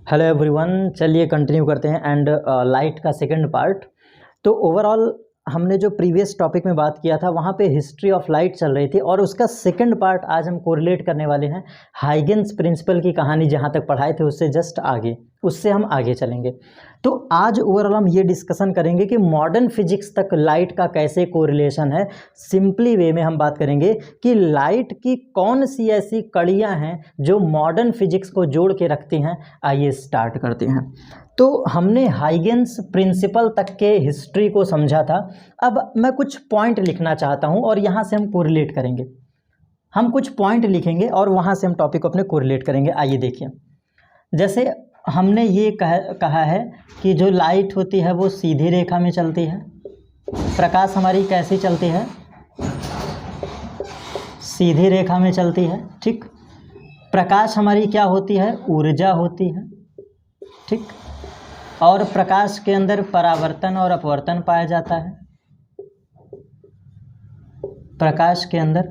Hello everyone, चलिए continue करते हैं एंड लाइट का सेकंड पार्ट। तो ओवरऑल हमने जो प्रीवियस टॉपिक में बात किया था वहाँ पे हिस्ट्री ऑफ लाइट चल रही थी और उसका सेकंड पार्ट आज हम कोरिलेट करने वाले हैं हाइगेंस प्रिंसिपल की कहानी जहाँ तक पढ़ाए थे उससे जस्ट आगे, उससे हम आगे चलेंगे। तो आज ओवरऑल हम ये डिस्कशन करेंगे कि मॉडर्न फिजिक्स तक लाइट का कैसे कोरिलेशन है। सिंपली वे में हम बात करेंगे कि लाइट की कौन सी ऐसी कड़ियाँ हैं जो मॉडर्न फिजिक्स को जोड़ के रखती हैं। आइए स्टार्ट करते हैं। तो हमने हाइगेंस प्रिंसिपल तक के हिस्ट्री को समझा था। अब मैं कुछ पॉइंट लिखना चाहता हूँ और यहाँ से हम कोरिलेट करेंगे। हम कुछ पॉइंट लिखेंगे और वहाँ से हम टॉपिक को अपने कोरिलेट करेंगे। आइए देखिए, जैसे हमने ये कहा है कि जो लाइट होती है वो सीधी रेखा में चलती है। प्रकाश हमारी कैसी चलती है? सीधी रेखा में चलती है, ठीक। प्रकाश हमारी क्या होती है? ऊर्जा होती है, ठीक। और प्रकाश के अंदर परावर्तन और अपवर्तन पाया जाता है। प्रकाश के अंदर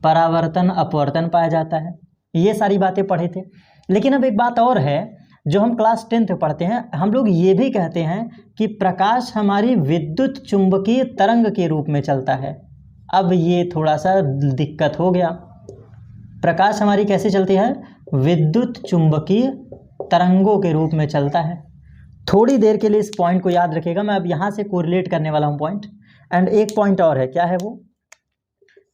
परावर्तन अपवर्तन पाया जाता है। ये सारी बातें पढ़े थे। लेकिन अब एक बात और है जो हम क्लास 10th पढ़ते हैं, हम लोग ये भी कहते हैं कि प्रकाश हमारी विद्युत चुंबकीय तरंग के रूप में चलता है। अब ये थोड़ा सा दिक्कत हो गया। प्रकाश हमारी कैसे चलती है? विद्युत चुंबकीय तरंगों के रूप में चलता है। थोड़ी देर के लिए इस पॉइंट को याद रखिएगा। मैं अब यहाँ से कोरिलेट करने वाला हूँ पॉइंट। एंड एक पॉइंट और है, क्या है वो?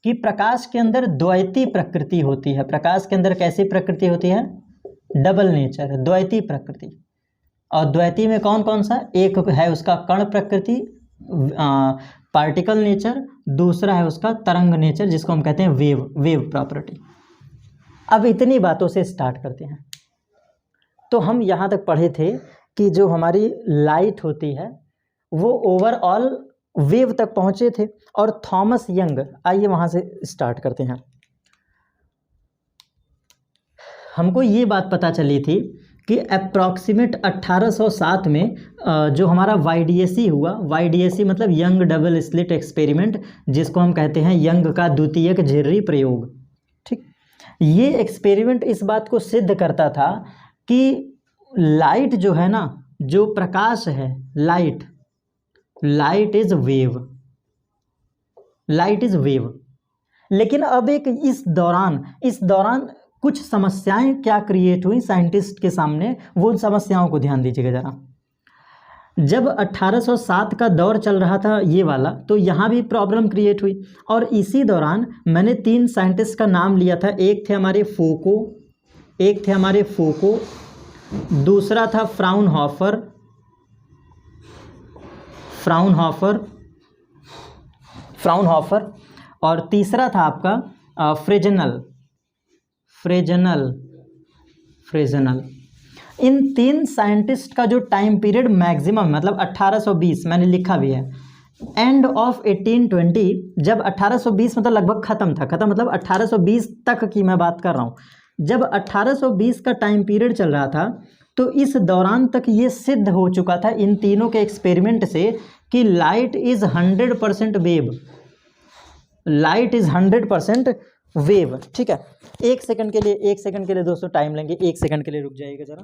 कि प्रकाश के अंदर द्वैती प्रकृति होती है। प्रकाश के अंदर कैसी प्रकृति होती है? डबल नेचर, द्वैती प्रकृति। और द्वैती में कौन कौन सा? एक है उसका कण प्रकृति, पार्टिकल नेचर। दूसरा है उसका तरंग नेचर, जिसको हम कहते हैं वेव प्रॉपर्टी। अब इतनी बातों से स्टार्ट करते हैं। तो हम यहाँ तक पढ़े थे कि जो हमारी लाइट होती है वो ओवरऑल वेव तक पहुँचे थे। और थॉमस यंग, आइए वहाँ से स्टार्ट करते हैं। हमको ये बात पता चली थी कि अप्रॉक्सीमेट 1807 में जो हमारा YDAC हुआ, YDAC मतलब यंग डबल स्लिट एक्सपेरिमेंट, जिसको हम कहते हैं यंग का द्वितीयक झिर्री प्रयोग, ठीक। ये एक्सपेरिमेंट इस बात को सिद्ध करता था कि लाइट जो है ना, जो प्रकाश है, light is wave, light is wave. लेकिन अब एक इस दौरान कुछ समस्याएं क्या क्रिएट हुई साइंटिस्ट के सामने, वो उन समस्याओं को ध्यान दीजिएगा ज़रा। जब 1807 का दौर चल रहा था ये वाला, तो यहाँ भी प्रॉब्लम क्रिएट हुई। और इसी दौरान मैंने 3 साइंटिस्ट का नाम लिया था। एक थे हमारे फोको, दूसरा था फ्राउनहोफर, और तीसरा था आपका फ्रेजनल। इन 3 साइंटिस्ट का जो टाइम पीरियड मैक्सिमम मतलब 1820, मैंने लिखा भी है, एंड ऑफ 1820, जब 1820 मतलब लगभग खत्म मतलब 1820 तक की मैं बात कर रहा हूँ। जब 1820 का टाइम पीरियड चल रहा था तो इस दौरान तक ये सिद्ध हो चुका था इन तीनों के एक्सपेरिमेंट से कि light is 100% wave, light is 100% wave, ठीक है। एक सेकंड के लिए दोस्तों टाइम लेंगे, 1 सेकंड के लिए रुक जाइएगा जरा।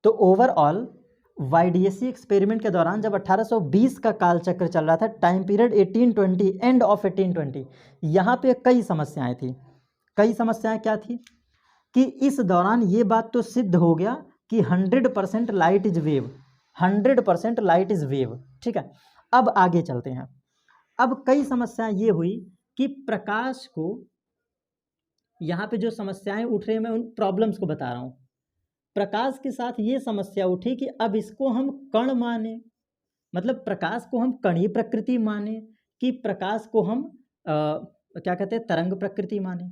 तो ओवरऑल YDAC एक्सपेरिमेंट के दौरान जब 1820 का काल चक्र चल रहा था, टाइम पीरियड 1820, एंड ऑफ 1820, यहाँ पे कई समस्याएं थी। कई समस्याएं क्या थी? कि इस दौरान ये बात तो सिद्ध हो गया कि 100% light is wave, 100% light is wave, ठीक है। अब आगे चलते हैं। अब कई समस्याएं ये हुई कि प्रकाश को, यहाँ पे जो समस्याएं उठ रही हैं मैं उन प्रॉब्लम्स को बता रहा हूँ। प्रकाश के साथ ये समस्या उठी कि अब इसको हम कण माने, मतलब प्रकाश को हम कणीय प्रकृति माने, कि प्रकाश को हम क्या कहते हैं, तरंग प्रकृति माने।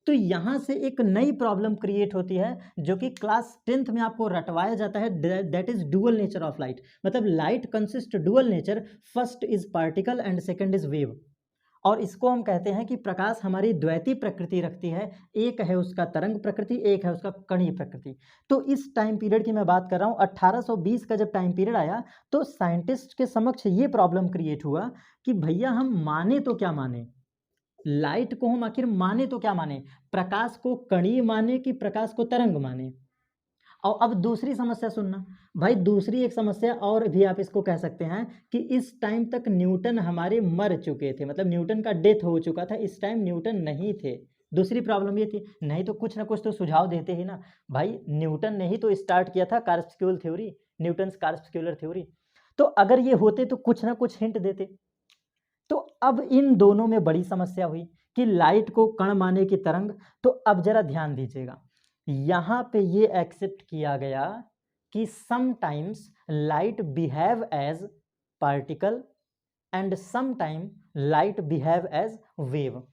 तो यहाँ से एक नई प्रॉब्लम क्रिएट होती है जो कि क्लास 10th में आपको रटवाया जाता है, that is dual nature of light. मतलब light consist dual nature, first is particle and second is wave. और इसको हम कहते हैं कि प्रकाश हमारी द्वैती प्रकृति रखती है, एक है उसका तरंग प्रकृति, एक है उसका कणीय प्रकृति। तो इस टाइम पीरियड की मैं बात कर रहा हूँ। 1820 का जब टाइम पीरियड आया तो साइंटिस्ट के समक्ष ये प्रॉब्लम क्रिएट हुआ कि भैया हम माने तो क्या माने, लाइट को हम आखिर माने तो क्या माने, प्रकाश को कणीय माने कि प्रकाश को तरंग माने। और अब दूसरी समस्या सुनना भाई, दूसरी एक समस्या और भी आप इसको कह सकते हैं कि इस टाइम तक न्यूटन हमारे मर चुके थे, मतलब न्यूटन का डेथ हो चुका था, इस टाइम न्यूटन नहीं थे। दूसरी प्रॉब्लम ये थी, नहीं तो कुछ ना कुछ तो सुझाव देते ही ना भाई, न्यूटन ने ही तो स्टार्ट किया था कार्पस्क्यूल थ्योरी, न्यूटन्स कार्पस्क्यूलर थ्योरी, तो अगर ये होते तो कुछ ना कुछ हिंट देते। तो अब इन दोनों में बड़ी समस्या हुई कि लाइट को कण माने की तरंग। तो अब जरा ध्यान दीजिएगा, यहां पे ये एक्सेप्ट किया गया कि sometimes light behave as particle and sometime light behave as wave.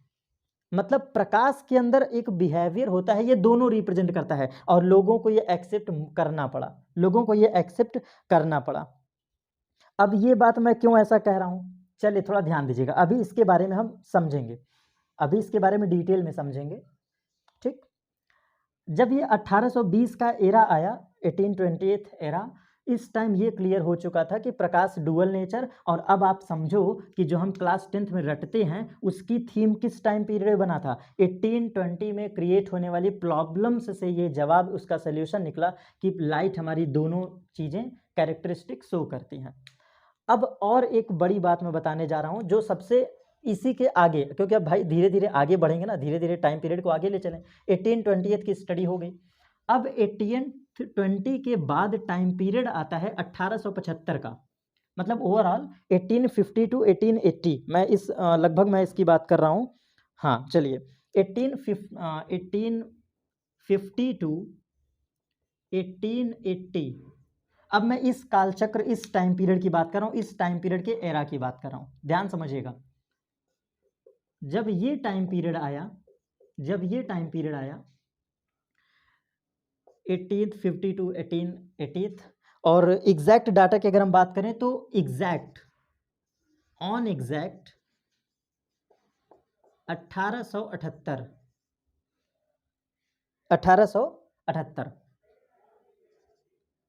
मतलब प्रकाश के अंदर एक बिहेवियर होता है, ये दोनों रिप्रेजेंट करता है, और लोगों को ये एक्सेप्ट करना पड़ा, लोगों को ये एक्सेप्ट करना पड़ा। अब ये बात मैं क्यों ऐसा कह रहा हूं, चलिए थोड़ा ध्यान दीजिएगा, अभी इसके बारे में हम समझेंगे, अभी इसके बारे में डिटेल में समझेंगे। ठीक, जब ये 1820 का एरा आया, 1828 एरा, इस टाइम ये क्लियर हो चुका था कि प्रकाश डुअल नेचर, और अब आप समझो कि जो हम क्लास 10th में रटते हैं उसकी थीम किस टाइम पीरियड बना था, 1820 में क्रिएट होने वाली प्रॉब्लम्स से ये जवाब, उसका सोल्यूशन निकला कि लाइट हमारी दोनों चीज़ें कैरेक्टरिस्टिक शो करती हैं। अब और एक बड़ी बात मैं बताने जा रहा हूं जो सबसे इसी के आगे, क्योंकि अब भाई धीरे धीरे आगे बढ़ेंगे ना, धीरे धीरे टाइम पीरियड को आगे ले चलें। 1828 की स्टडी हो गई, अब 1820 के बाद टाइम पीरियड आता है 1875 का, मतलब ओवरऑल 1850 टू 1880, मैं इस लगभग मैं इसकी बात कर रहा हूं। हाँ चलिए, 1850 टू 1880, अब मैं इस कालचक्र, इस टाइम पीरियड की बात कर रहा हूं, इस टाइम पीरियड के एरा की बात कर रहा हूं, ध्यान समझिएगा। जब ये टाइम पीरियड आया, जब ये टाइम पीरियड आया 1850 टू 1880, और एग्जैक्ट डाटा की अगर हम बात करें तो एग्जैक्ट ऑन एग्जैक्ट 1878।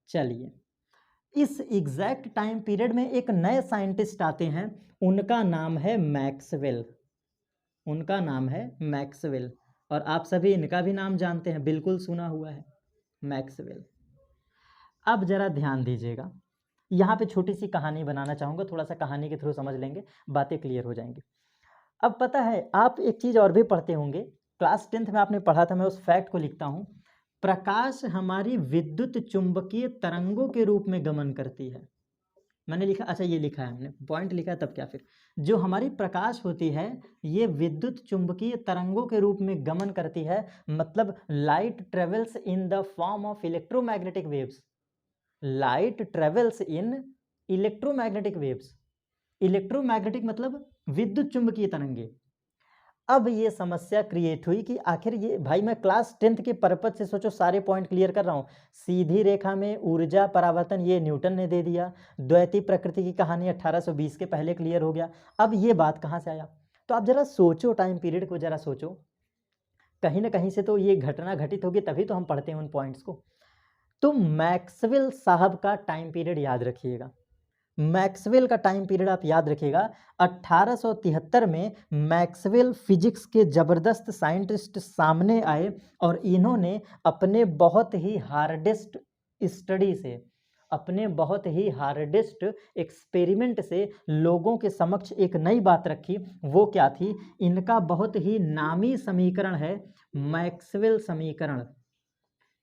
चलिए, इस एग्जैक्ट टाइम पीरियड में एक नए साइंटिस्ट आते हैं, उनका नाम है मैक्सवेल, उनका नाम है मैक्सवेल, और आप सभी इनका भी नाम जानते हैं, बिल्कुल सुना हुआ है, मैक्सवेल। अब जरा ध्यान दीजिएगा, यहाँ पे छोटी सी कहानी बनाना चाहूँगा, थोड़ा सा कहानी के थ्रू समझ लेंगे, बातें क्लियर हो जाएंगी। अब पता है आप एक चीज़ और भी पढ़ते होंगे, क्लास 10th में आपने पढ़ा था, मैं उस फैक्ट को लिखता हूँ, प्रकाश हमारी विद्युत चुंबकीय तरंगों के रूप में गमन करती है। मैंने लिखा, अच्छा ये लिखा है हमने, पॉइंट लिखा है तब क्या, फिर जो हमारी प्रकाश होती है ये विद्युत चुंबकीय तरंगों के रूप में गमन करती है, मतलब light travels in the form of electromagnetic waves, light travels in electromagnetic waves, electromagnetic मतलब विद्युत चुंबकीय तरंगे। अब ये समस्या क्रिएट हुई कि आखिर ये, भाई मैं क्लास 10th के पर्पज से सोचो सारे पॉइंट क्लियर कर रहा हूँ, सीधी रेखा में ऊर्जा परावर्तन ये न्यूटन ने दे दिया, द्वैतीय प्रकृति की कहानी 1820 के पहले क्लियर हो गया, अब ये बात कहाँ से आया। तो आप जरा सोचो, टाइम पीरियड को जरा सोचो, कहीं ना कहीं से तो ये घटना घटित होगी, तभी तो हम पढ़ते हैं उन पॉइंट्स को। तो मैक्सवेल साहब का टाइम पीरियड याद रखिएगा, मैक्सवेल का टाइम पीरियड आप याद रखिएगा, 1873 में मैक्सवेल फिजिक्स के जबरदस्त साइंटिस्ट सामने आए, और इन्होंने अपने बहुत ही हार्डेस्ट स्टडी से, अपने बहुत ही हार्डेस्ट एक्सपेरिमेंट से लोगों के समक्ष एक नई बात रखी। वो क्या थी, इनका बहुत ही नामी समीकरण है मैक्सवेल समीकरण,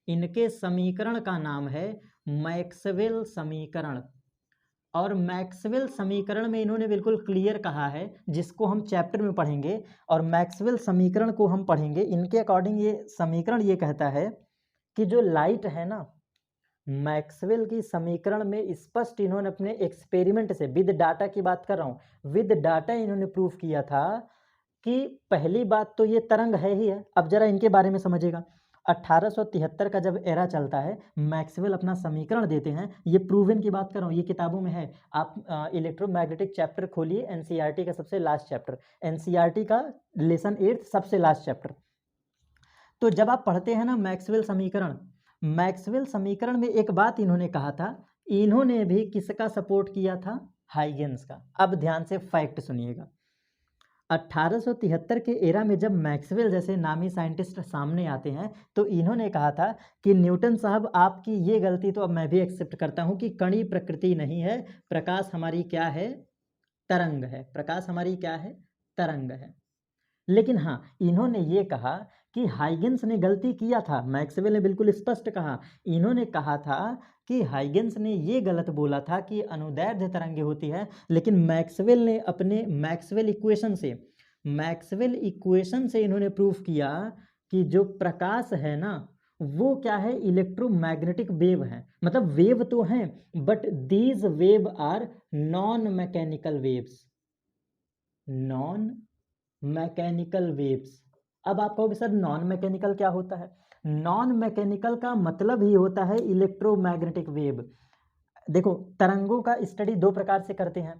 इनके समीकरण का नाम है मैक्सवेल समीकरण, और मैक्सवेल समीकरण में इन्होंने बिल्कुल क्लियर कहा है, जिसको हम चैप्टर में पढ़ेंगे, और मैक्सवेल समीकरण को हम पढ़ेंगे, इनके अकॉर्डिंग ये समीकरण ये कहता है कि जो लाइट है ना, मैक्सवेल की समीकरण में स्पष्ट इन्होंने अपने एक्सपेरिमेंट से, विद डाटा की बात कर रहा हूँ, विद डाटा इन्होंने प्रूफ किया था कि पहली बात तो ये तरंग है ही है। अब जरा इनके बारे में समझिएगा, 1873 का जब एरा चलता है, मैक्सवेल अपना समीकरण देते हैं, ये प्रूवन की बात कर रहा हूँ, ये किताबों में है, आप इलेक्ट्रोमैग्नेटिक चैप्टर खोलिए, एनसीईआरटी का सबसे लास्ट चैप्टर, एनसीईआरटी का लेसन 8 सबसे लास्ट चैप्टर। तो जब आप पढ़ते हैं ना मैक्सवेल समीकरण, मैक्सवेल समीकरण में एक बात इन्होंने कहा था, इन्होंने भी किसका सपोर्ट किया था, हाइगेंस का। अब ध्यान से फैक्ट सुनिएगा, 1873 के एरा में जब मैक्सवेल जैसे नामी साइंटिस्ट सामने आते हैं तो इन्होंने कहा था कि न्यूटन साहब आपकी ये गलती तो अब मैं भी एक्सेप्ट करता हूँ कि कणी प्रकृति नहीं है, प्रकाश हमारी क्या है, तरंग है। प्रकाश हमारी क्या है, तरंग है। लेकिन हाँ, इन्होंने ये कहा कि हाइगेंस ने गलती किया था। मैक्सवेल ने बिल्कुल स्पष्ट कहा, इन्होंने कहा था कि हाइगेंस ने ये गलत बोला था कि अनुदैर्ध्य तरंगे होती है, लेकिन मैक्सवेल ने अपने मैक्सवेल इक्वेशन से इन्होंने प्रूफ किया कि जो प्रकाश है ना वो क्या है, इलेक्ट्रोमैग्नेटिक वेव है। मतलब वेव तो हैं but these wave are non mechanical waves, non mechanical waves. अब आप कहोगे सर नॉन मैकेनिकल क्या होता है? नॉन मैकेनिकल का मतलब ही होता है इलेक्ट्रोमैग्नेटिक वेव। देखो, तरंगों का स्टडी दो प्रकार से करते हैं,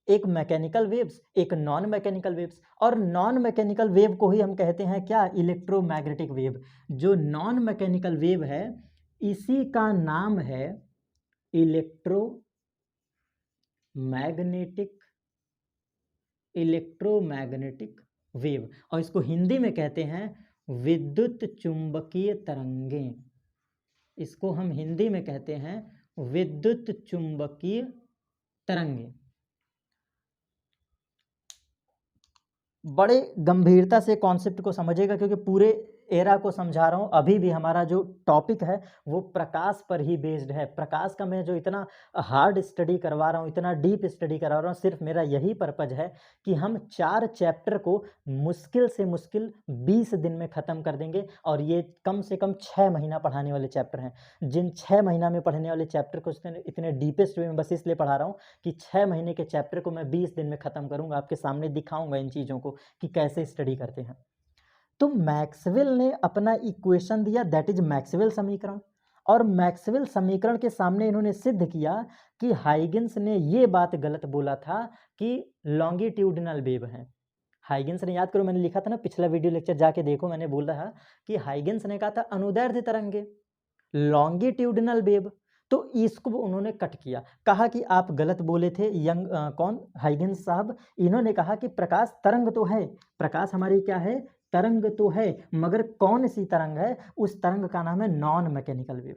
एक मैकेनिकल वेव्स, एक नॉन मैकेनिकल वेव्स। और नॉन मैकेनिकल वेव को ही हम कहते हैं क्या, इलेक्ट्रोमैग्नेटिक वेव। जो नॉन मैकेनिकल वेव है इसी का नाम है इलेक्ट्रोमैग्नेटिक वेव, और इसको हिंदी में कहते हैं विद्युत चुंबकीय तरंगें। इसको हम हिंदी में कहते हैं विद्युत चुंबकीय तरंगें। बड़े गंभीरता से कॉन्सेप्ट को समझिएगा क्योंकि पूरे एरा को समझा रहा हूँ। अभी भी हमारा जो टॉपिक है वो प्रकाश पर ही बेस्ड है। प्रकाश का मैं जो इतना हार्ड स्टडी करवा रहा हूँ, इतना डीप स्टडी करवा रहा हूँ, सिर्फ मेरा यही पर्पज है कि हम 4 चैप्टर को मुश्किल से मुश्किल 20 दिन में ख़त्म कर देंगे। और ये कम से कम 6 महीना पढ़ाने वाले चैप्टर हैं। जिन 6 महीना में पढ़ने वाले चैप्टर को इतने डीपेस्ट वे में बस इसलिए पढ़ा रहा हूँ कि 6 महीने के चैप्टर को मैं 20 दिन में ख़त्म करूँगा, आपके सामने दिखाऊँगा इन चीज़ों को कि कैसे स्टडी करते हैं। तो मैक्सवेल ने अपना इक्वेशन दिया, दैट इज मैक्सवेल समीकरण। और मैक्सवेल समीकरण के सामने इन्होंने सिद्ध किया कि हाइगेंस ने ये बात गलत बोला था कि लॉन्गिट्यूडिनल वेव है। हाइगेंस ने, याद करो मैंने लिखा था ना, पिछला वीडियो लेक्चर जाके देखो, मैंने बोला था कि हाइगेंस ने कहा था अनुदैर्ध्य तरंगे, लॉन्गिट्यूडिनल वेव। तो इसको उन्होंने कट किया, कहा कि आप गलत बोले थे कौन, हाइगेंस साहब। इन्होंने कहा कि प्रकाश तरंग तो है, प्रकाश हमारी क्या है, तरंग तो है, मगर कौन सी तरंग है, उस तरंग का नाम है non mechanical wave.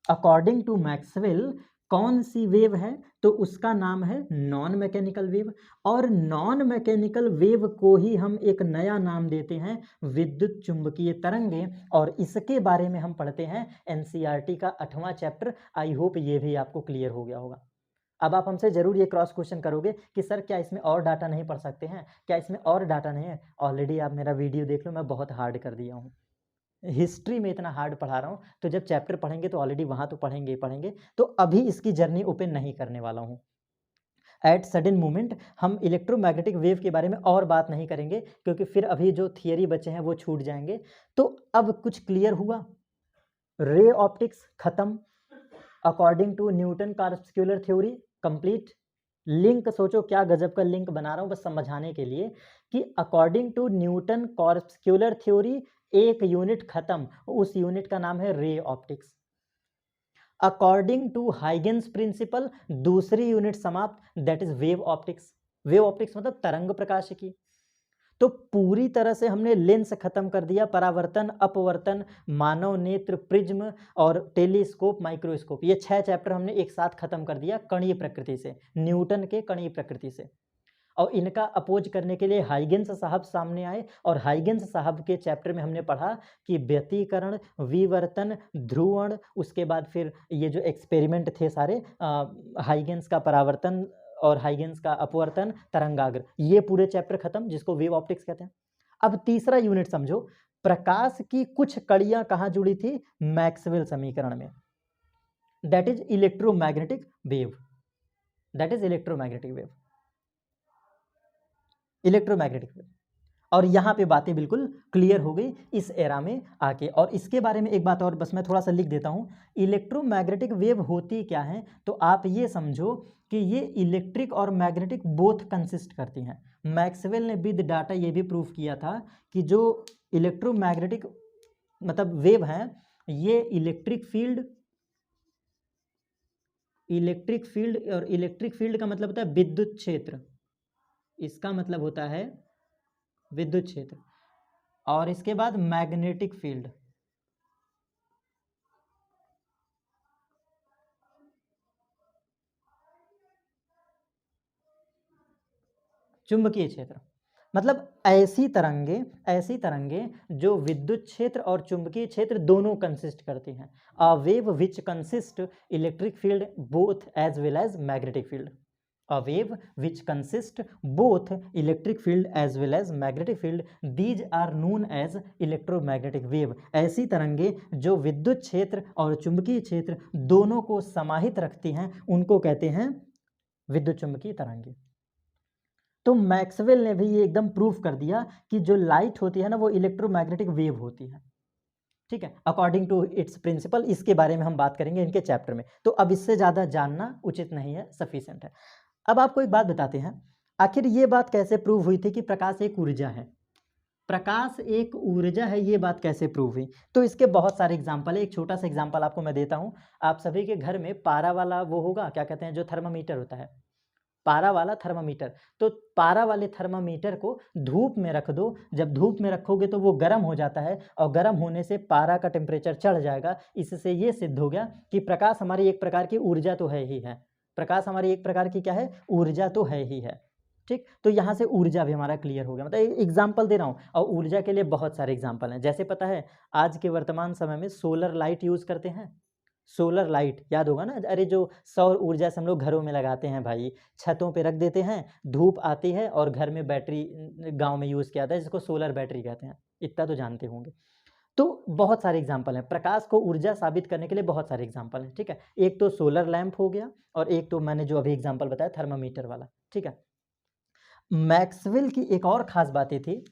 According to Maxwell कौन सी वेव है, तो उसका नाम है नॉन मैकेनिकल वेव। और नॉन मैकेनिकल वेव को ही हम एक नया नाम देते हैं विद्युत चुंबकीय तरंगे। और इसके बारे में हम पढ़ते हैं एनसीईआरटी का 8वां चैप्टर। आई होप ये भी आपको क्लियर हो गया होगा। अब आप हमसे जरूर ये क्रॉस क्वेश्चन करोगे कि सर क्या इसमें और डाटा नहीं पढ़ सकते हैं, क्या इसमें और डाटा नहीं है? ऑलरेडी आप मेरा वीडियो देख लो, मैं बहुत हार्ड कर दिया हूँ, हिस्ट्री में इतना हार्ड पढ़ा रहा हूँ। तो जब चैप्टर पढ़ेंगे तो ऑलरेडी वहाँ तो पढ़ेंगे ही पढ़ेंगे। तो अभी इसकी जर्नी ओपन नहीं करने वाला हूँ। एट सडन मोमेंट हम इलेक्ट्रोमैग्नेटिक वेव के बारे में और बात नहीं करेंगे क्योंकि फिर अभी जो थियरी बचे हैं वो छूट जाएंगे। तो अब कुछ क्लियर हुआ, रे ऑप्टिक्स खत्म, according to Newton corpuscular theory complete. Link सोचो क्या गजब का लिंक बना रहा हूँ बस समझाने के लिए कि according to Newton corpuscular theory एक यूनिट खत्म, उस यूनिट का नाम है ray optics. According to Huygens principle दूसरी यूनिट समाप्त, that is wave optics. Wave optics मतलब तरंग प्रकाशिकी। तो पूरी तरह से हमने लेंस खत्म कर दिया, परावर्तन, अपवर्तन, मानव नेत्र, प्रिज्म और टेलीस्कोप, माइक्रोस्कोप, ये 6 चैप्टर हमने एक साथ खत्म कर दिया कणीय प्रकृति से, न्यूटन के कणीय प्रकृति से। और इनका अपोज करने के लिए हाइगेंस साहब सामने आए और हाइगेंस साहब के चैप्टर में हमने पढ़ा कि व्यतिकरण, विवर्तन, ध्रुवण, उसके बाद फिर ये जो एक्सपेरिमेंट थे सारे, हाइगेंस का परावर्तन और हाइगेंस का अपवर्तन, तरंगाग्र, ये पूरे चैप्टर खत्म, जिसको वेव ऑप्टिक्स कहते हैं। अब तीसरा यूनिट समझो, प्रकाश की कुछ कड़ियां कहाँ जुड़ी थी, मैक्सवेल समीकरण में, that is electromagnetic wave, that is electromagnetic wave, electromagnetic wave. और यहाँ पे बातें बिल्कुल क्लियर हो गई इस एरा में आके। और इसके बारे में एक बात और बस मैं थोड़ा सा लिख देता हूँ, इलेक्ट्रोमैग्नेटिक वेव होती क्या है, तो आप ये समझो कि ये इलेक्ट्रिक और मैग्नेटिक बोथ कंसिस्ट करती हैं। मैक्सवेल ने विद डाटा ये भी प्रूफ किया था कि जो इलेक्ट्रोमैग्नेटिक मतलब वेव हैं, ये इलेक्ट्रिक फील्ड और इलेक्ट्रिक फील्ड का मतलब होता है विद्युत क्षेत्र, इसका मतलब होता है विद्युत क्षेत्र, और इसके बाद मैग्नेटिक फील्ड, चुंबकीय क्षेत्र। मतलब ऐसी तरंगे जो विद्युत क्षेत्र और चुंबकीय क्षेत्र दोनों कंसिस्ट करती हैं। A wave which consist electric field both as well as magnetic field. A wave which consists both electric field as well as magnetic field, these are known as electromagnetic wave। ऐसी तरंगे जो विद्युत क्षेत्र और चुंबकीय क्षेत्र दोनों को समाहित रखती हैं उनको कहते हैं विद्युत चुंबकीय तरंगे। तो मैक्सवेल ने भी ये एकदम प्रूफ कर दिया कि जो लाइट होती है ना वो इलेक्ट्रोमैग्नेटिक वेव होती है। ठीक है, अकॉर्डिंग टू इट्स प्रिंसिपल। इसके बारे में हम बात करेंगे इनके चैप्टर में, तो अब इससे ज़्यादा जानना उचित नहीं है, सफिशिएंट है। अब आपको एक बात बताते हैं, आखिर ये बात कैसे प्रूव हुई थी कि प्रकाश एक ऊर्जा है। प्रकाश एक ऊर्जा है, ये बात कैसे प्रूव हुई? तो इसके बहुत सारे एग्जाम्पल है। एक छोटा सा एग्जाम्पल आपको मैं देता हूँ। आप सभी के घर में पारा वाला वो होगा, क्या कहते हैं, जो थर्मामीटर होता है, पारा वाला थर्मामीटर। तो पारा वाले थर्मामीटर को धूप में रख दो, जब धूप में रखोगे तो वो गर्म हो जाता है, और गर्म होने से पारा का टेम्परेचर चढ़ जाएगा। इससे ये सिद्ध हो गया कि प्रकाश हमारी एक प्रकार की ऊर्जा तो है ही है। प्रकाश हमारी एक प्रकार की क्या है, ऊर्जा तो है ही है। ठीक, तो यहाँ से ऊर्जा भी हमारा क्लियर हो गया। मतलब एग्जाम्पल दे रहा हूँ, और ऊर्जा के लिए बहुत सारे एग्जाम्पल हैं। जैसे पता है आज के वर्तमान समय में सोलर लाइट यूज़ करते हैं। सोलर लाइट याद होगा ना, अरे जो सौर ऊर्जा से हम लोग घरों में लगाते हैं भाई, छतों पे रख देते हैं, धूप आती है और घर में बैटरी गांव में यूज़ किया जाता है, जिसको सोलर बैटरी कहते हैं। इतना तो जानते होंगे। तो बहुत सारे एग्जाम्पल हैं, प्रकाश को ऊर्जा साबित करने के लिए बहुत सारे एग्जाम्पल हैं। ठीक है, एक तो सोलर लैंप हो गया, और एक तो मैंने जो अभी एग्जाम्पल बताया थर्मामीटर वाला। ठीक है, मैक्सवेल की एक और ख़ास बातें थी,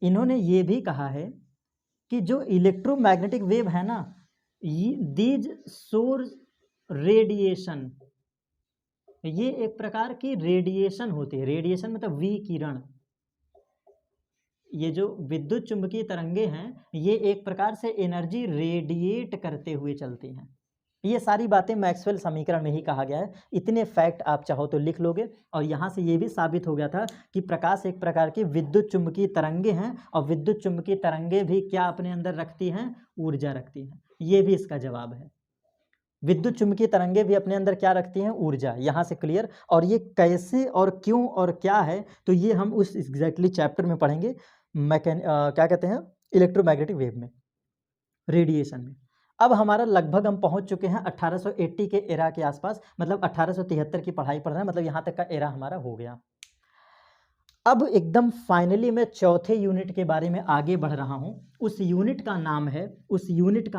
इन्होंने ये भी कहा है कि जो इलेक्ट्रोमैग्नेटिक वेव है ना, दीज सोर्स रेडिएशन, ये एक प्रकार की रेडिएशन होती है। रेडिएशन मतलब विकिरण। ये जो विद्युत चुंबकीय तरंगे हैं, ये एक प्रकार से एनर्जी रेडिएट करते हुए चलती हैं। ये सारी बातें मैक्सवेल समीकरण में ही कहा गया है। इतने फैक्ट आप चाहो तो लिख लोगे। और यहाँ से ये भी साबित हो गया था कि प्रकाश एक प्रकार की विद्युत चुंबकीय तरंगे हैं, और विद्युत चुंबकीय तरंगे भी क्या अपने अंदर रखती हैं, ऊर्जा रखती हैं। ये भी इसका जवाब है। विद्युत चुंबकीय तरंगे भी अपने अंदर क्या रखती हैं, ऊर्जा। यहाँ से क्लियर। और ये कैसे और क्यों और क्या है, तो ये हम उस एग्जैक्टली चैप्टर में पढ़ेंगे, क्या कहते हैं, इलेक्ट्रोमैग्नेटिक वेव में, रेडिएशन में। अब हमारा लगभग हम पहुंच चुके हैं 1880 के एरा के आसपास, मतलब 1873 की पढ़ाई पढ़ रहे हैं, मतलब यहाँ तक का एरा हमारा हो गया। अब एकदम फाइनली मैं चौथे यूनिट के बारे में आगे बढ़ रहा हूँ। उस यूनिट का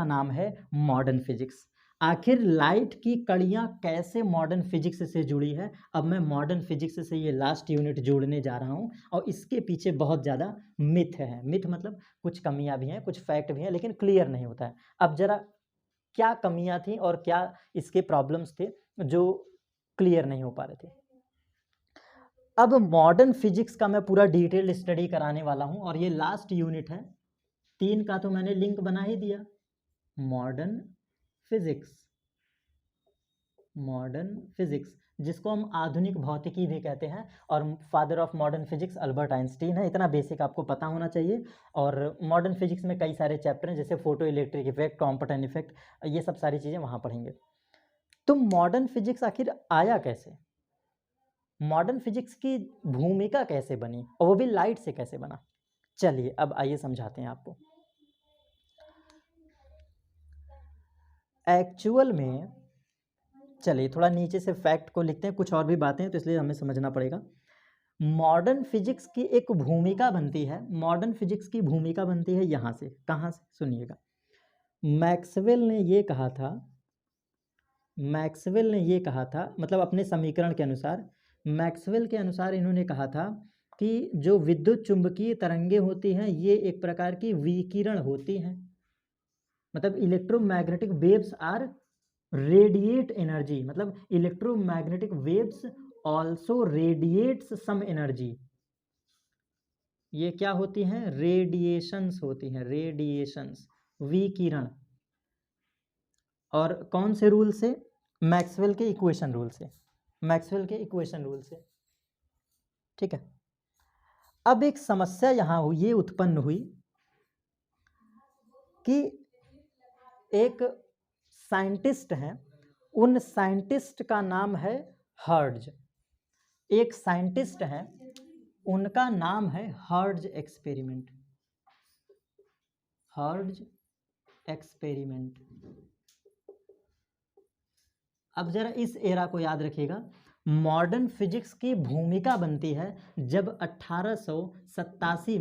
नाम है मॉडर्न फिजिक्स। आखिर लाइट की कड़ियाँ कैसे मॉडर्न फिजिक्स से जुड़ी है, अब मैं मॉडर्न फिजिक्स से ये लास्ट यूनिट जोड़ने जा रहा हूँ। और इसके पीछे बहुत ज़्यादा मिथ है। मिथ मतलब कुछ कमियां भी हैं, कुछ फैक्ट भी हैं, लेकिन क्लियर नहीं होता है। अब जरा क्या कमियां थी और क्या इसके प्रॉब्लम्स थे जो क्लियर नहीं हो पा रहे थे। अब मॉडर्न फिजिक्स का मैं पूरा डिटेल स्टडी कराने वाला हूं, और ये लास्ट यूनिट है। 3 का तो मैंने लिंक बना ही दिया। मॉडर्न फिजिक्स, जिसको हम आधुनिक भौतिकी भी कहते हैं, और father of modern physics Albert Einstein है। इतना बेसिक आपको पता होना चाहिए। और मॉडर्न फिजिक्स में कई सारे चैप्टर हैं, जैसे photo electric effect, Compton effect, ये सब सारी चीज़ें वहाँ पढ़ेंगे। तो मॉडर्न फिजिक्स आखिर आया कैसे, मॉडर्न फिजिक्स की भूमिका कैसे बनी, और वो भी लाइट से कैसे बना। चलिए अब आइए समझाते हैं आपको। एक्चुअल में चलिए थोड़ा नीचे से फैक्ट को लिखते हैं, कुछ और भी बातें हैं तो इसलिए हमें समझना पड़ेगा। मॉडर्न फिजिक्स की एक भूमिका बनती है। मॉडर्न फिजिक्स की भूमिका बनती है यहाँ से, कहाँ से, सुनिएगा। मैक्सवेल ने ये कहा था, मतलब अपने समीकरण के अनुसार, मैक्सवेल के अनुसार इन्होंने कहा था कि जो विद्युत चुंबकीय तरंगे होती हैं ये एक प्रकार की विकिरण होती हैं। मतलब electromagnetic waves are radiate energy, मतलब electromagnetic waves also radiates some energy. ये क्या होती हैं, रेडिएशंस होती हैं, रेडिएशंस, विकिरण। और कौन से रूल से, मैक्सवेल के इक्वेशन रूल से, ठीक है। अब एक समस्या यहाँ हुई, ये उत्पन्न हुई कि एक साइंटिस्ट हैं, उन साइंटिस्ट का नाम है हर्ट्ज। एक साइंटिस्ट हैं, उनका नाम है हर्ट्ज एक्सपेरिमेंट। Hertz experiment. अब जरा इस एरा को याद रखिएगा। मॉडर्न फिजिक्स की भूमिका बनती है जब 1887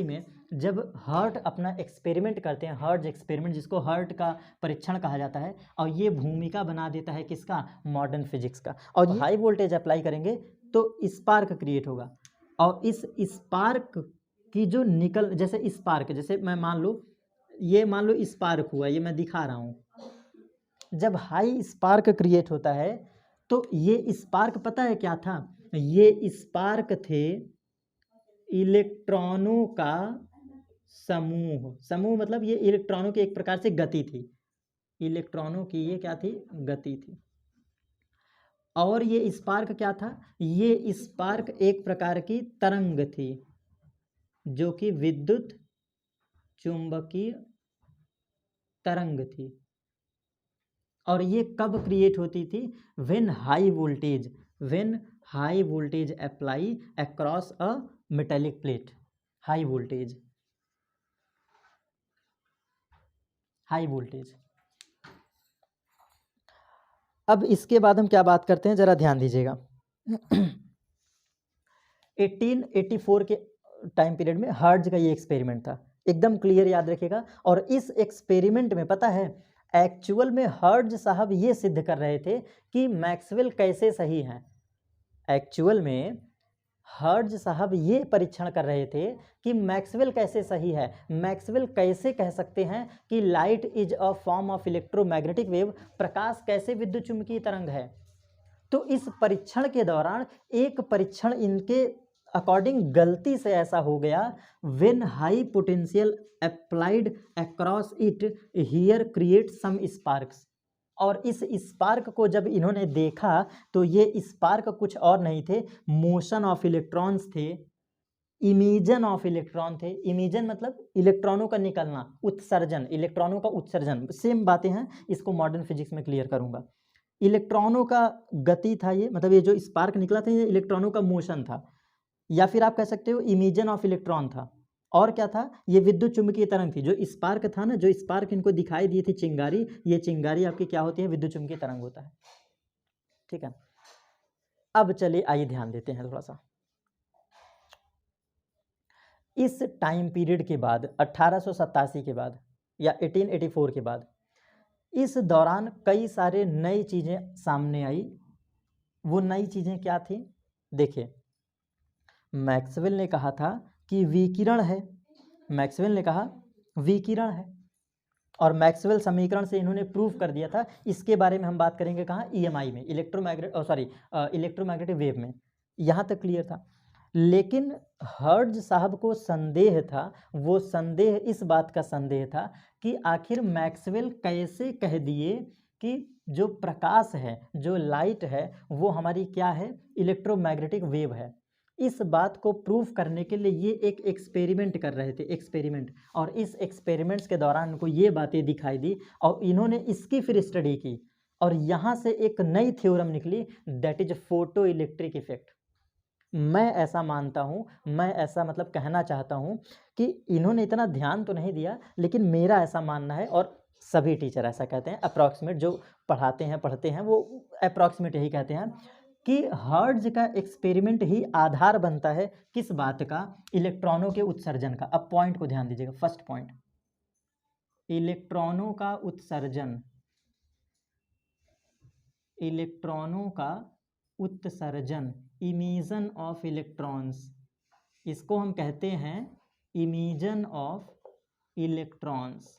में जब हर्ट अपना एक्सपेरिमेंट करते हैं, हर्ट्ज एक्सपेरिमेंट, जिसको हर्ट का परीक्षण कहा जाता है, और ये भूमिका बना देता है किसका? मॉडर्न फिजिक्स का। और हाई वोल्टेज अप्लाई करेंगे तो स्पार्क क्रिएट होगा, और इस स्पार्क की जो जैसे स्पार्क, जैसे मैं मान लो स्पार्क हुआ, ये मैं दिखा रहा हूँ। जब हाई स्पार्क क्रिएट होता है तो ये स्पार्क पता है क्या था? ये स्पार्क थे इलेक्ट्रॉनों का समूह। समूह मतलब ये इलेक्ट्रॉनों की एक प्रकार से गति थी। इलेक्ट्रॉनों की ये क्या थी? गति थी। और ये स्पार्क क्या था? ये स्पार्क एक प्रकार की तरंग थी जो कि विद्युत चुंबकीय तरंग थी। और ये कब क्रिएट होती थी? When high voltage apply across a metallic plate. High voltage. अब इसके बाद हम क्या बात करते हैं, जरा ध्यान दीजिएगा। 1884 के टाइम पीरियड में हर्ट्ज का ये एक्सपेरिमेंट था, एकदम क्लियर याद रखिएगा। और इस एक्सपेरिमेंट में पता है एक्चुअल में हर्ट्ज साहब ये सिद्ध कर रहे थे कि मैक्सवेल कैसे सही हैं। एक्चुअल में हर्ट्ज साहब ये परीक्षण कर रहे थे कि मैक्सवेल कैसे सही है। मैक्सवेल कैसे कह सकते हैं कि light is a form of electromagnetic wave, प्रकाश कैसे विद्युत चुम्बकीय तरंग है। तो इस परीक्षण के दौरान एक परीक्षण इनके अकॉर्डिंग गलती से ऐसा हो गया, when high potential applied across it here create some sparks. और इस स्पार्क को जब इन्होंने देखा तो ये स्पार्क कुछ और नहीं थे, मोशन ऑफ इलेक्ट्रॉन्स थे, इमिजन ऑफ इलेक्ट्रॉन थे। इमिजन मतलब इलेक्ट्रॉनों का निकलना, उत्सर्जन, इलेक्ट्रॉनों का उत्सर्जन, सेम बातें हैं, इसको मॉडर्न फिजिक्स में क्लियर करूंगा। इलेक्ट्रॉनों का गति था ये, मतलब ये जो स्पार्क निकला था ये इलेक्ट्रॉनों का मोशन था, या फिर आप कह सकते हो इमिजन ऑफ इलेक्ट्रॉन था। और क्या था? ये विद्युत चुम्बकीय तरंग थी। जो स्पार्क था ना, जो स्पार्क इनको दिखाई दी थी चिंगारी, ये चिंगारी आपकी क्या होती है? विद्युत चुम्बकीय तरंग होता है। ठीक है, अब चलिए आइए ध्यान देते हैं थोड़ा सा। इस टाइम पीरियड के बाद 1887 के बाद या 1884 के बाद, इस दौरान कई सारे नई चीज़ें सामने आई। वो नई चीज़ें क्या थी? देखिए, मैक्सवेल ने कहा था कि विकिरण है। मैक्सवेल ने कहा विकिरण है, और मैक्सवेल समीकरण से इन्होंने प्रूव कर दिया था। इसके बारे में हम बात करेंगे कहाँ? ईएमआई में, इलेक्ट्रोमैग्नेटिक वेव में। यहाँ तक क्लियर था। लेकिन हर्ट्ज साहब को संदेह था, वो संदेह इस बात का संदेह था कि आखिर मैक्सवेल कैसे कह दिए कि जो प्रकाश है, जो लाइट है, वो हमारी क्या है? इलेक्ट्रोमैग्नेटिक वेव है। इस बात को प्रूफ करने के लिए ये एक एक्सपेरिमेंट कर रहे थे, एक्सपेरिमेंट। और इस एक्सपेरिमेंट्स के दौरान उनको ये बातें दिखाई दी और इन्होंने इसकी फिर स्टडी की, और यहाँ से एक नई थ्योरम निकली, that is photo electric effect. मैं ऐसा मानता हूँ, मैं ऐसा मतलब कहना चाहता हूँ कि इन्होंने इतना ध्यान तो नहीं दिया, लेकिन मेरा ऐसा मानना है, और सभी टीचर ऐसा कहते हैं, अप्रॉक्सीमेट जो पढ़ते हैं वो अप्रॉक्सीमेट यही कहते हैं कि हर्ट्ज का एक्सपेरिमेंट ही आधार बनता है किस बात का? इलेक्ट्रॉनों के उत्सर्जन का। अब पॉइंट को ध्यान दीजिएगा, फर्स्ट पॉइंट, इलेक्ट्रॉनों का उत्सर्जन। इलेक्ट्रॉनों का उत्सर्जन, इमिशन ऑफ इलेक्ट्रॉन्स, इसको हम कहते हैं emission of electrons.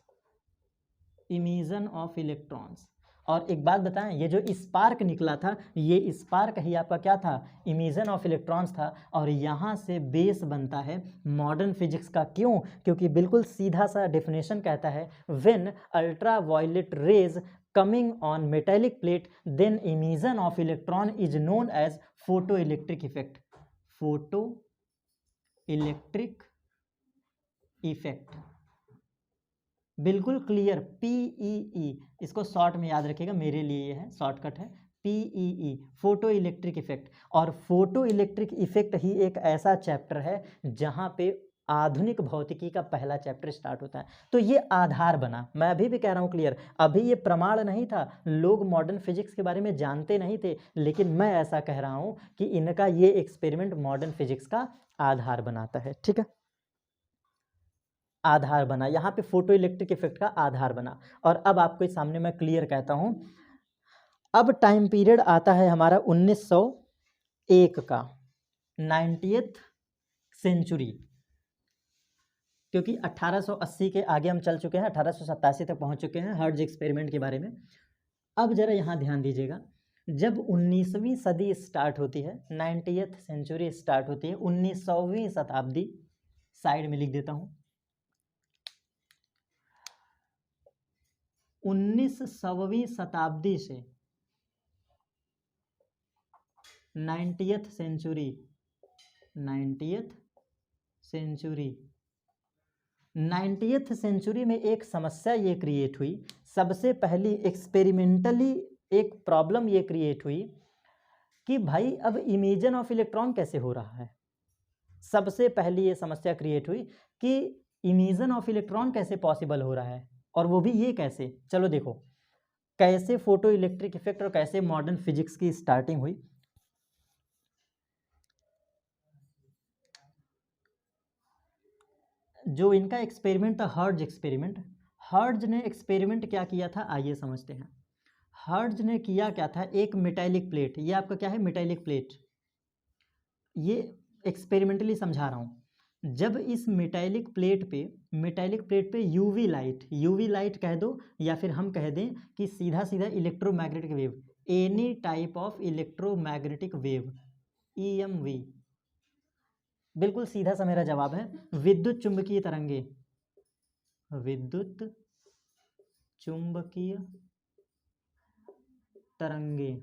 Emission of electrons. और एक बात बताएं, ये जो स्पार्क निकला था, ये स्पार्क ही आपका क्या था? इमिशन ऑफ इलेक्ट्रॉन्स था। और यहाँ से बेस बनता है मॉडर्न फिजिक्स का। क्यों? क्योंकि बिल्कुल सीधा सा डेफिनेशन कहता है, when ultraviolet rays coming on metallic plate then emission of electron is known as photoelectric effect. Photoelectric effect, बिल्कुल क्लियर, PEE, इसको शॉर्ट में याद रखिएगा, मेरे लिए ये है शॉर्टकट है, PEE, फोटो इलेक्ट्रिक इफेक्ट। और फोटो इलेक्ट्रिक इफेक्ट ही एक ऐसा चैप्टर है जहाँ पे आधुनिक भौतिकी का पहला चैप्टर स्टार्ट होता है। तो ये आधार बना, मैं अभी भी कह रहा हूँ क्लियर, अभी ये प्रमाण नहीं था, लोग मॉडर्न फिजिक्स के बारे में जानते नहीं थे, लेकिन मैं ऐसा कह रहा हूँ कि इनका ये एक्सपेरिमेंट मॉडर्न फिजिक्स का आधार बनाता है। ठीक है, आधार बना, यहाँ पे फोटो इलेक्ट्रिक इफेक्ट का आधार बना। और अब आपके सामने मैं क्लियर कहता हूँ, अब टाइम पीरियड आता है हमारा 1901 का, 90th सेंचुरी, क्योंकि 1880 के आगे हम चल चुके हैं, 1887 तक पहुंच चुके हैं हर्ट्ज एक्सपेरिमेंट के बारे में। अब जरा यहाँ ध्यान दीजिएगा, जब 19वीं सदी स्टार्ट होती है, 90th सेंचुरी स्टार्ट होती है, 1900वीं शताब्दी, साइड में लिख देता हूँ, 1900वीं शताब्दी से 90th century, 90th century, 90th century में एक समस्या ये क्रिएट हुई, सबसे पहली एक्सपेरिमेंटली एक प्रॉब्लम ये क्रिएट हुई कि भाई अब इमिजन ऑफ इलेक्ट्रॉन कैसे हो रहा है। सबसे पहली ये समस्या क्रिएट हुई कि इमिजन ऑफ इलेक्ट्रॉन कैसे पॉसिबल हो रहा है, और वो भी ये कैसे। चलो देखो कैसे फोटो इलेक्ट्रिक इफेक्ट और कैसे मॉडर्न फिजिक्स की स्टार्टिंग हुई। जो इनका एक्सपेरिमेंट था हर्ट्ज एक्सपेरिमेंट, हर्ट्ज ने एक्सपेरिमेंट क्या किया था, आइए समझते हैं। हर्ट्ज ने किया क्या था, एक मेटालिक प्लेट, ये आपका क्या है, मेटालिक प्लेट, ये एक्सपेरिमेंटली समझा रहा हूँ। जब इस मेटालिक प्लेट पे यूवी लाइट कह दो, या फिर हम कह दें कि सीधा सीधा electromagnetic wave, any type of electromagnetic wave, EMV, बिल्कुल सीधा सा मेरा जवाब है, विद्युत चुंबकीय तरंगे, विद्युत चुंबकीय तरंगे,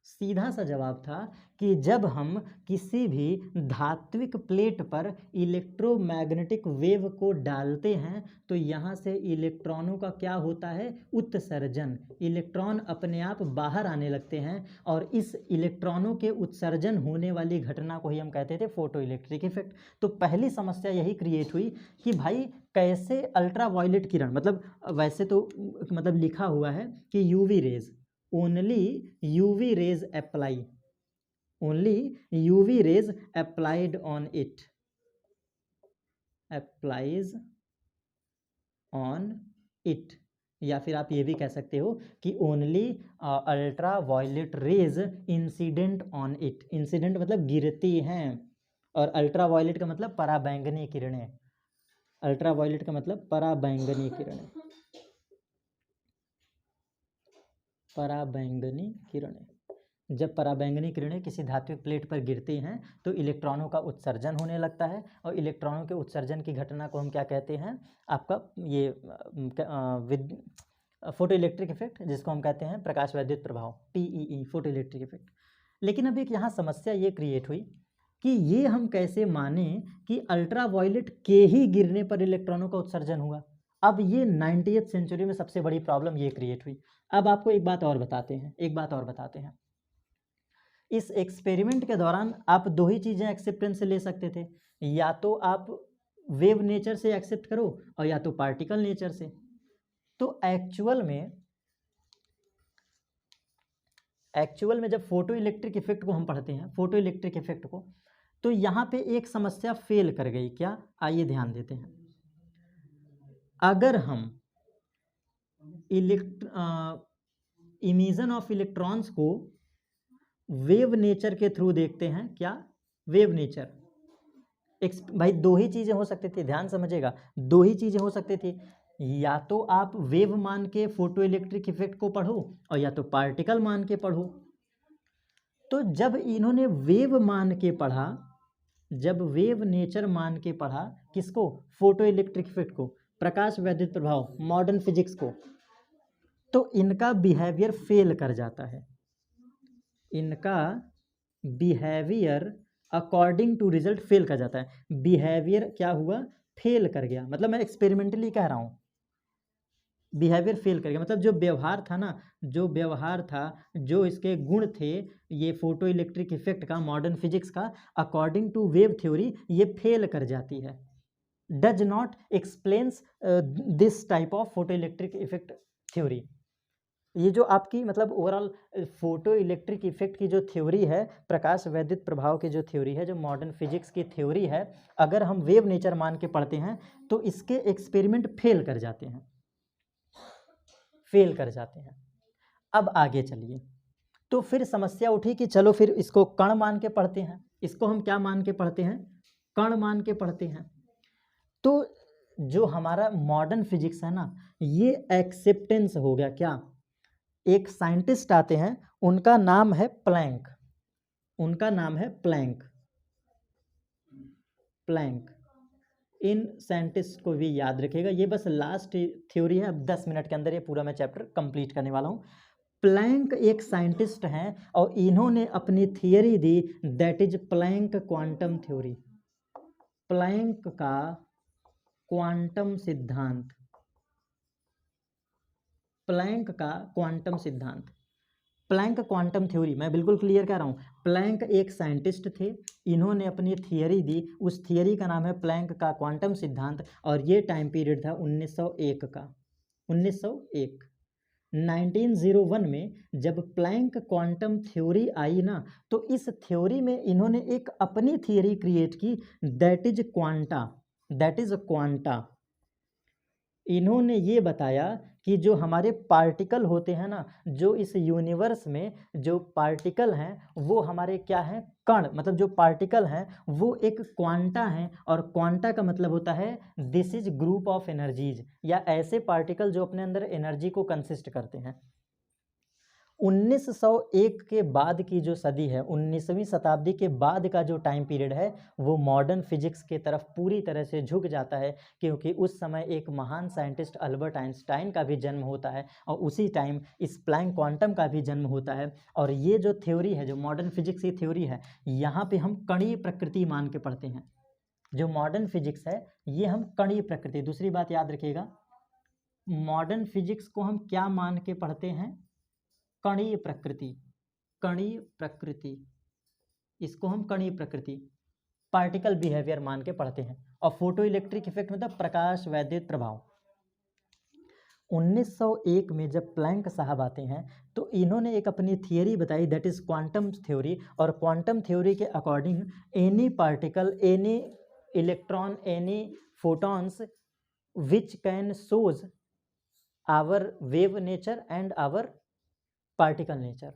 सीधा सा जवाब था कि जब हम किसी भी धात्विक प्लेट पर इलेक्ट्रोमैग्नेटिक वेव को डालते हैं तो यहाँ से इलेक्ट्रॉनों का क्या होता है, उत्सर्जन, इलेक्ट्रॉन अपने आप बाहर आने लगते हैं, और इस इलेक्ट्रॉनों के उत्सर्जन होने वाली घटना को ही हम कहते थे फोटो इलेक्ट्रिक इफेक्ट। तो पहली समस्या यही क्रिएट हुई कि भाई कैसे अल्ट्रा वायलेट किरण, मतलब वैसे तो मतलब लिखा हुआ है कि UV rays, only UV rays apply, only UV rays applied on it, applies on it, या फिर आप ये भी कह सकते हो कि only ultraviolet rays incident on it, incident मतलब गिरती हैं, और अल्ट्रा वायलेट का मतलब पराबैंगनी किरणें, अल्ट्रा वायलेट का मतलब पराबैंगनी किरणें, पराबैंगनी किरणें। जब पराबैंगनी किरणें किसी धात्विक प्लेट पर गिरती हैं तो इलेक्ट्रॉनों का उत्सर्जन होने लगता है, और इलेक्ट्रॉनों के उत्सर्जन की घटना को हम क्या कहते हैं, आपका ये फोटो इलेक्ट्रिक इफेक्ट, जिसको हम कहते हैं प्रकाश वैद्युत प्रभाव, PEE, फोटो इलेक्ट्रिक इफेक्ट। लेकिन अब एक यहाँ समस्या ये क्रिएट हुई कि ये हम कैसे माने कि अल्ट्रा वायलेट के ही गिरने पर इलेक्ट्रॉनों का उत्सर्जन हुआ। अब ये 90th सेंचुरी में सबसे बड़ी प्रॉब्लम ये क्रिएट हुई। अब आपको एक बात और बताते हैं, इस एक्सपेरिमेंट के दौरान आप दो ही चीज़ें एक्सेप्टेंस से ले सकते थे, या तो आप वेव नेचर से एक्सेप्ट करो और या तो पार्टिकल नेचर से। तो एक्चुअल में जब फोटो इलेक्ट्रिक इफेक्ट को हम पढ़ते हैं, फोटो इलेक्ट्रिक इफेक्ट को, तो यहाँ पे एक समस्या फेल कर गई। क्या, आइए ध्यान देते हैं। अगर हम इमिशन ऑफ इलेक्ट्रॉन्स को वेव नेचर के थ्रू देखते हैं, क्या, वेव नेचर, भाई दो ही चीज़ें हो सकती थी, ध्यान समझिएगा, दो ही चीज़ें हो सकती थी, या तो आप वेव मान के फोटो इलेक्ट्रिक इफेक्ट को पढ़ो और या तो पार्टिकल मान के पढ़ो। तो जब इन्होंने वेव मान के पढ़ा, जब वेव नेचर मान के पढ़ा, किसको, फोटो इलेक्ट्रिक इफेक्ट को, प्रकाश वैद्युत प्रभाव, मॉडर्न फिजिक्स को, तो इनका बिहेवियर फेल कर जाता है, इनका behaviour according to result fail कर जाता है। बिहेवियर क्या हुआ, फेल कर गया, मतलब मैं एक्सपेरिमेंटली कह रहा हूँ, बिहेवियर फेल कर गया मतलब जो व्यवहार था ना, जो व्यवहार था, जो इसके गुण थे, ये फोटो इलेक्ट्रिक इफेक्ट का, मॉडर्न फिजिक्स का, अकॉर्डिंग टू वेव थ्योरी ये फेल कर जाती है, does not explains this type of photo electric effect theory. ये जो आपकी मतलब ओवरऑल फोटो इलेक्ट्रिक इफेक्ट की जो थ्योरी है, प्रकाश वैद्युत प्रभाव की जो थ्योरी है, जो मॉडर्न फिजिक्स की थ्योरी है, अगर हम वेव नेचर मान के पढ़ते हैं तो इसके एक्सपेरिमेंट फेल कर जाते हैं, फेल कर जाते हैं। अब आगे चलिए, तो फिर समस्या उठी कि चलो फिर इसको कण मान के पढ़ते हैं। इसको हम क्या मान के पढ़ते हैं, कण मान के पढ़ते हैं। तो जो हमारा मॉडर्न फिजिक्स है ना, ये एक्सेप्टेंस हो गया क्या, एक साइंटिस्ट आते हैं, उनका नाम है प्लैंक, उनका नाम है प्लैंक, प्लैंक। इन साइंटिस्ट को भी याद रखिएगा, ये बस लास्ट थ्योरी है, अब 10 मिनट के अंदर ये पूरा मैं चैप्टर कंप्लीट करने वाला हूँ। प्लैंक एक साइंटिस्ट हैं और इन्होंने अपनी थियरी दी, that is Planck quantum theory, Planck का क्वांटम सिद्धांत, प्लैंक का क्वांटम सिद्धांत, प्लैंक क्वांटम थ्योरी। मैं बिल्कुल क्लियर कह रहा हूँ, प्लैंक एक साइंटिस्ट थे, इन्होंने अपनी थियरी दी, उस थियरी का नाम है प्लैंक का क्वांटम सिद्धांत, और ये टाइम पीरियड था 1901 का, 1901। 1901 में जब प्लैंक क्वांटम थ्योरी आई ना, तो इस थ्योरी में इन्होंने एक अपनी थियरी क्रिएट की, that is quanta, that is quanta. इन्होंने ये बताया कि जो हमारे पार्टिकल होते हैं ना, जो इस यूनिवर्स में जो पार्टिकल हैं वो हमारे क्या हैं, कण, मतलब जो पार्टिकल हैं वो एक क्वांटा हैं, और क्वांटा का मतलब होता है this is group of energies, या ऐसे पार्टिकल जो अपने अंदर एनर्जी को कंसिस्ट करते हैं। 1901 के बाद की जो सदी है, 19वीं शताब्दी के बाद का जो टाइम पीरियड है, वो मॉडर्न फिजिक्स की तरफ पूरी तरह से झुक जाता है, क्योंकि उस समय एक महान साइंटिस्ट अल्बर्ट आइंस्टाइन का भी जन्म होता है, और उसी टाइम इस प्लैंक क्वांटम का भी जन्म होता है। और ये जो थ्योरी है, जो मॉडर्न फिजिक्स की थ्योरी है, यहाँ पे हम कणीय प्रकृति मान के पढ़ते हैं। जो मॉडर्न फिजिक्स है ये हम कणीय प्रकृति, दूसरी बात याद रखिएगा, मॉडर्न फिजिक्स को हम क्या मान के पढ़ते हैं, कणीय प्रकृति, कणीय प्रकृति, इसको हम कणीय प्रकृति, पार्टिकल बिहेवियर मान के पढ़ते हैं। और फोटो इलेक्ट्रिक इफेक्ट मतलब प्रकाश वैद्युत प्रभाव। 1901 में जब प्लैंक साहब आते हैं तो इन्होंने एक अपनी थियरी बताई, दैट इज क्वांटम थ्योरी, और क्वांटम थ्योरी के according any particle, any electron, any photons which can shows our wave nature and our particle nature.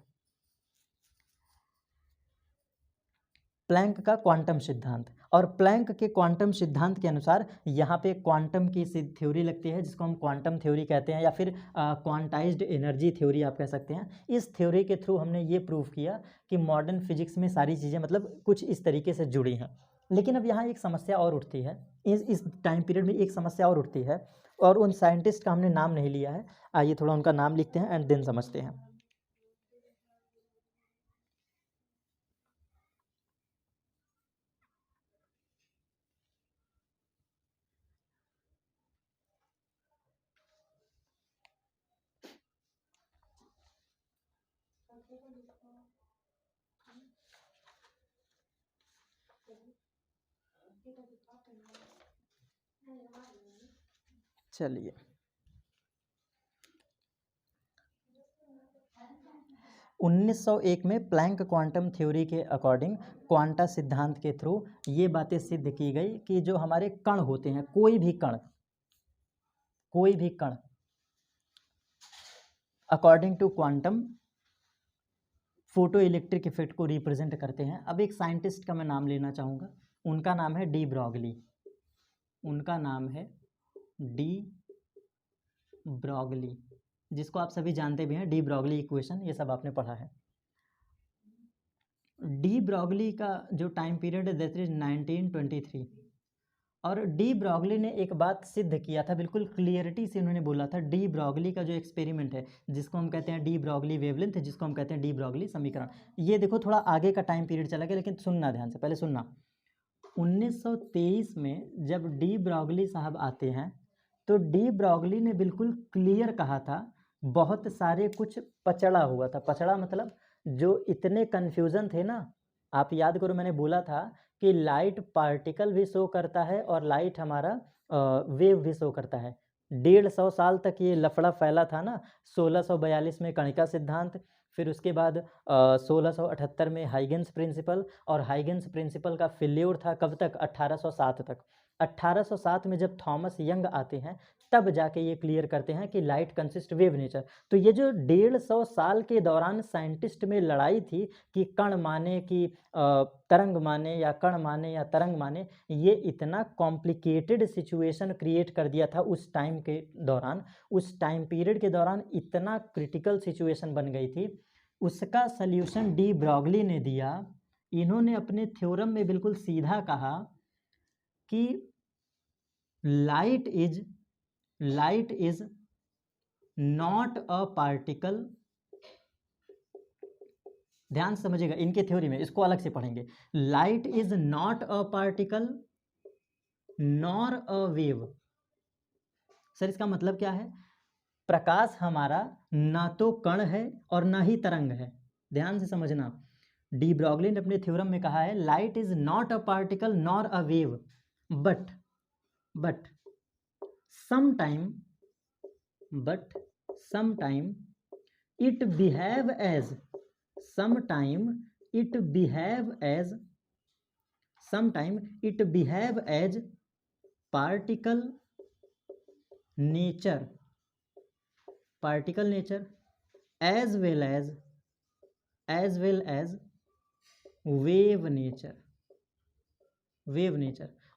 Planck का क्वांटम सिद्धांत, और प्लैंक के क्वांटम सिद्धांत के अनुसार यहाँ पे क्वांटम की थ्योरी लगती है, जिसको हम क्वांटम थ्योरी कहते हैं, या फिर क्वांटाइज्ड एनर्जी थ्योरी आप कह सकते हैं। इस थ्योरी के थ्रू हमने ये प्रूव किया कि मॉडर्न फिजिक्स में सारी चीज़ें मतलब कुछ इस तरीके से जुड़ी हैं। लेकिन अब यहाँ एक समस्या और उठती है, इस टाइम पीरियड में एक समस्या और उठती है, और उन साइंटिस्ट का हमने नाम नहीं लिया है, आइए थोड़ा उनका नाम लिखते हैं एंड देन समझते हैं। चलिए, 1901 में प्लैंक क्वांटम थ्योरी के अकॉर्डिंग, क्वांटा सिद्धांत के थ्रू ये बातें सिद्ध की गई कि जो हमारे कण होते हैं, कोई भी कण, कोई भी कण according to quantum photoelectric effect को रिप्रेजेंट करते हैं। अब एक साइंटिस्ट का मैं नाम लेना चाहूँगा, उनका नाम है डी ब्रॉगली, उनका नाम है डी ब्रॉगली, जिसको आप सभी जानते भी हैं, डी ब्रॉगली इक्वेशन, ये सब आपने पढ़ा है। डी ब्रॉगली का जो टाइम पीरियड है दैट इज 1923, और डी ब्रॉगली ने एक बात सिद्ध किया था, बिल्कुल क्लियरिटी से उन्होंने बोला था। डी ब्रॉगली का जो एक्सपेरिमेंट है, जिसको हम कहते हैं डी ब्रॉगली वेवलेंथ, जिसको हम कहते हैं डी ब्रॉगली समीकरण, ये देखो थोड़ा आगे का टाइम पीरियड चला गया, लेकिन सुनना ध्यान से, पहले सुनना। 1923 में जब डी ब्रॉगली साहब आते हैं तो डी ब्रॉगली ने बिल्कुल क्लियर कहा था, बहुत सारे कुछ पचड़ा हुआ था। पचड़ा मतलब जो इतने कन्फ्यूज़न थे ना, आप याद करो मैंने बोला था कि लाइट पार्टिकल भी शो करता है और लाइट हमारा वेव भी शो करता है। 150 साल तक ये लफड़ा फैला था ना। 1642 में कणिका सिद्धांत, फिर उसके बाद 1678 में हाइगेंस प्रिंसिपल, और हाइगेंस प्रिंसिपल का फेल्योर था कब तक, 1807 तक। 1807 में जब थॉमस यंग आते हैं तब जाके ये क्लियर करते हैं कि लाइट कंसिस्ट वेव नेचर। तो ये जो 150 साल के दौरान साइंटिस्ट में लड़ाई थी कि कण माने कि तरंग माने या कण माने या तरंग माने, ये इतना कॉम्प्लिकेटेड सिचुएशन क्रिएट कर दिया था उस टाइम के दौरान, उस टाइम पीरियड के दौरान इतना क्रिटिकल सिचुएशन बन गई थी। उसका सल्यूशन डी ब्रॉगली ने दिया। इन्होंने अपने थ्योरम में बिल्कुल सीधा कहा कि light is not a particle. ध्यान समझिएगा, इनके थ्योरी में इसको अलग से पढ़ेंगे। Light is not a particle nor a wave. Sir इसका मतलब क्या है? प्रकाश हमारा ना तो कण है और ना ही तरंग है। ध्यान से समझना, डी ब्रॉगली ने अपने थ्योरम में कहा है light is not a particle nor a wave, but sometime it behave as particle nature as well as wave nature।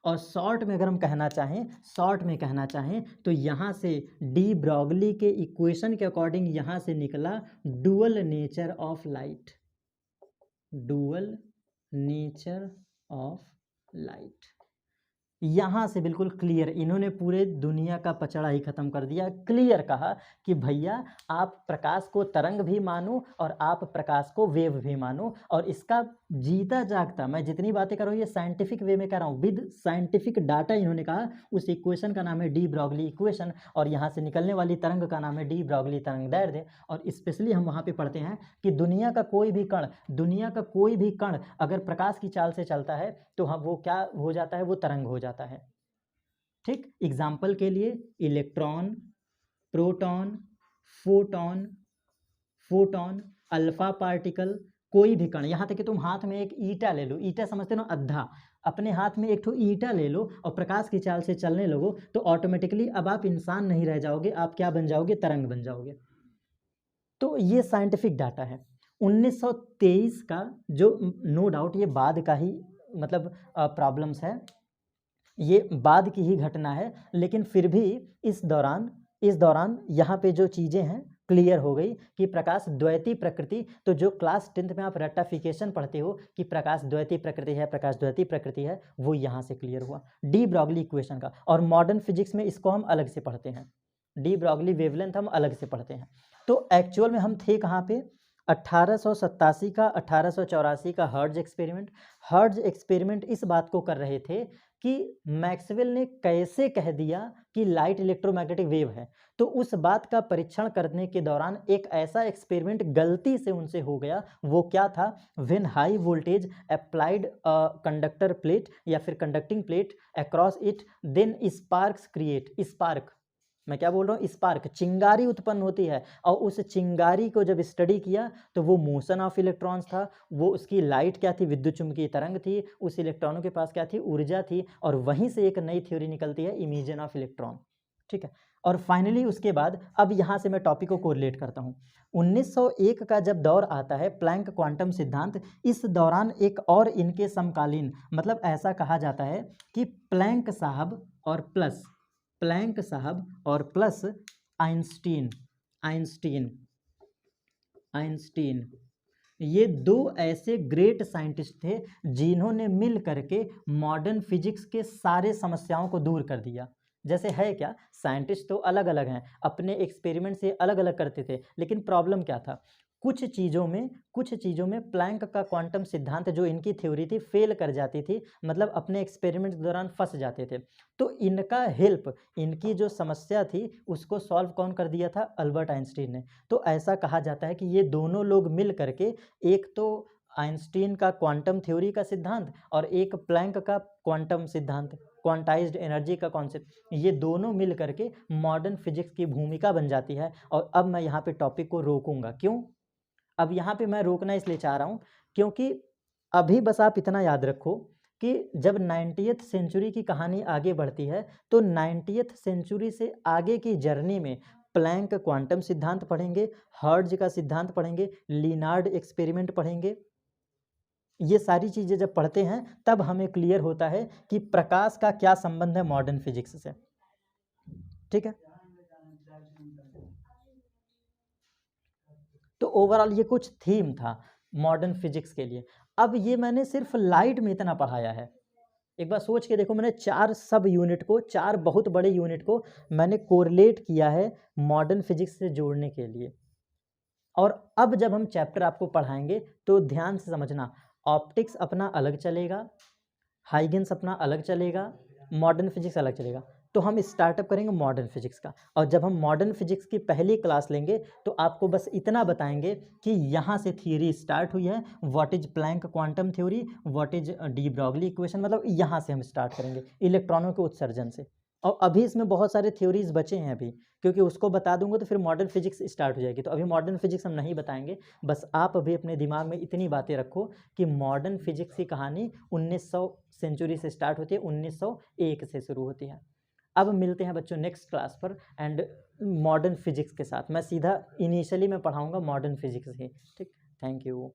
और शॉर्ट में अगर हम कहना चाहें तो यहाँ से डी ब्रॉगली के इक्वेशन के अकॉर्डिंग यहाँ से निकला डुअल नेचर ऑफ लाइट। यहाँ से बिल्कुल क्लियर, इन्होंने पूरे दुनिया का पचड़ा ही खत्म कर दिया। क्लियर कहा कि भैया आप प्रकाश को तरंग भी मानो और आप प्रकाश को वेव भी मानो, और इसका जीता जागता, मैं जितनी बातें कर रहा हूँ ये साइंटिफिक वे में कर रहा हूँ, विद साइंटिफिक डाटा। इन्होंने कहा उस इक्वेशन का नाम है डी ब्रॉगली इक्वेशन, और यहाँ से निकलने वाली तरंग का नाम है डी ब्रॉगली तरंग दैर्ध्य। और स्पेशली हम वहाँ पे पढ़ते हैं कि दुनिया का कोई भी कण अगर प्रकाश की चाल से चलता है तो हम वो क्या हो जाता है, वो तरंग हो जाता है। ठीक, एग्जाम्पल के लिए electron, proton, photon, alpha particle, कोई भी कण। यहाँ तक कि तुम हाथ में एक ईंटा ले लो, ईंटा समझते हो ना, अद्धा, अपने हाथ में एक ठो ईंटा ले लो और प्रकाश की चाल से चलने लगो तो ऑटोमेटिकली अब आप इंसान नहीं रह जाओगे, आप क्या बन जाओगे, तरंग बन जाओगे। तो ये साइंटिफिक डाटा है। 1923 का जो नो डाउट ये बाद का ही मतलब प्रॉब्लम्स है, ये बाद की ही घटना है, लेकिन फिर भी इस दौरान यहाँ पे जो चीज़ें हैं क्लियर हो गई कि प्रकाश द्वैती प्रकृति। तो जो क्लास 10th में आप रेक्टिफिकेशन पढ़ते हो कि प्रकाश द्वैती प्रकृति है, वो यहाँ से क्लियर हुआ डी ब्रॉगली इक्वेशन का। और मॉडर्न फिजिक्स में इसको हम अलग से पढ़ते हैं, डी ब्रॉगली वेवलेंथ हम अलग से पढ़ते हैं। तो एक्चुअल में हम थे कहाँ पे, 1887 का 1884 का हर्ट्ज एक्सपेरिमेंट इस बात को कर रहे थे कि मैक्सवेल ने कैसे कह दिया कि लाइट इलेक्ट्रोमैग्नेटिक वेव है। तो उस बात का परीक्षण करने के दौरान एक ऐसा एक्सपेरिमेंट गलती से उनसे हो गया। वो क्या था, when high voltage applied conductor plate या फिर conducting plate across it, then sparks create, spark, मैं क्या बोल रहा हूँ, स्पार्क, चिंगारी उत्पन्न होती है। और उस चिंगारी को जब स्टडी किया तो वो मोशन ऑफ इलेक्ट्रॉन्स था, वो उसकी लाइट क्या थी, विद्युत चुम्बकीय तरंग थी, उस इलेक्ट्रॉनों के पास क्या थी, ऊर्जा थी, और वहीं से एक नई थ्योरी निकलती है, इमिशन ऑफ इलेक्ट्रॉन। ठीक है, और फाइनली उसके बाद अब यहाँ से मैं टॉपिक को कोरिलेट करता हूँ। 1901 का जब दौर आता है, प्लैंक क्वांटम सिद्धांत, इस दौरान एक और इनके समकालीन, मतलब ऐसा कहा जाता है कि प्लैंक साहब और प्लस आइंस्टीन ये दो ऐसे ग्रेट साइंटिस्ट थे जिन्होंने मिल करके मॉडर्न फिजिक्स के सारे समस्याओं को दूर कर दिया। जैसे है क्या, साइंटिस्ट तो अलग अलग हैं, अपने एक्सपेरिमेंट से अलग अलग करते थे, लेकिन प्रॉब्लम क्या था, कुछ चीज़ों में प्लैंक का क्वांटम सिद्धांत जो इनकी थ्योरी थी फेल कर जाती थी, मतलब अपने एक्सपेरिमेंट के दौरान फंस जाते थे। तो इनका हेल्प, इनकी जो समस्या थी उसको सॉल्व कौन कर दिया था, अल्बर्ट आइंस्टीन ने। तो ऐसा कहा जाता है कि ये दोनों लोग मिल करके, एक तो आइंस्टीन का क्वांटम थ्योरी का सिद्धांत और एक प्लैंक का क्वांटम सिद्धांत, क्वांटाइज्ड एनर्जी का कॉन्सेप्ट, ये दोनों मिल करके मॉडर्न फिजिक्स की भूमिका बन जाती है। और अब मैं यहाँ पे टॉपिक को रोकूंगा, क्यों, अब यहाँ पे मैं रोकना इसलिए चाह रहा हूँ क्योंकि अभी बस आप इतना याद रखो कि जब 90th सेंचुरी की कहानी आगे बढ़ती है तो 90th सेंचुरी से आगे की जर्नी में प्लैंक क्वांटम सिद्धांत पढ़ेंगे, हर्ट्ज का सिद्धांत पढ़ेंगे, लिनार्ड एक्सपेरिमेंट पढ़ेंगे। ये सारी चीज़ें जब पढ़ते हैं तब हमें क्लियर होता है कि प्रकाश का क्या संबंध है मॉडर्न फिजिक्स से। ठीक है, तो ओवरऑल ये कुछ थीम था मॉडर्न फिजिक्स के लिए। अब ये मैंने सिर्फ लाइट में इतना पढ़ाया है, एक बार सोच के देखो, मैंने 4 सब यूनिट को, 4 बहुत बड़े यूनिट को मैंने कोरिलेट किया है मॉडर्न फिजिक्स से जोड़ने के लिए। और अब जब हम चैप्टर आपको पढ़ाएंगे तो ध्यान से समझना, ऑप्टिक्स अपना अलग चलेगा, हाइगेंस अपना अलग चलेगा, मॉडर्न फिजिक्स अलग चलेगा। तो हम स्टार्टअप करेंगे मॉडर्न फिजिक्स का, और जब हम मॉडर्न फिजिक्स की पहली क्लास लेंगे तो आपको बस इतना बताएंगे कि यहाँ से थियरी स्टार्ट हुई है, what is Planck quantum theory, what is de Broglie equation, मतलब यहाँ से हम स्टार्ट करेंगे इलेक्ट्रॉनों के उत्सर्जन से। और अभी इसमें बहुत सारे थ्योरीज बचे हैं अभी, क्योंकि उसको बता दूंगा तो फिर मॉडर्न फिजिक्स स्टार्ट हो जाएगी। तो अभी मॉडर्न फिजिक्स हम नहीं बताएंगे, बस आप अभी अपने दिमाग में इतनी बातें रखो कि मॉडर्न फिजिक्स की कहानी 1900 सेंचुरी से स्टार्ट होती है, 1901 से शुरू होती है। अब मिलते हैं बच्चों नेक्स्ट क्लास पर एंड मॉडर्न फिजिक्स के साथ। मैं सीधा इनिशियली मैं पढ़ाऊंगा मॉडर्न फिजिक्स ही। ठीक, थैंक यू।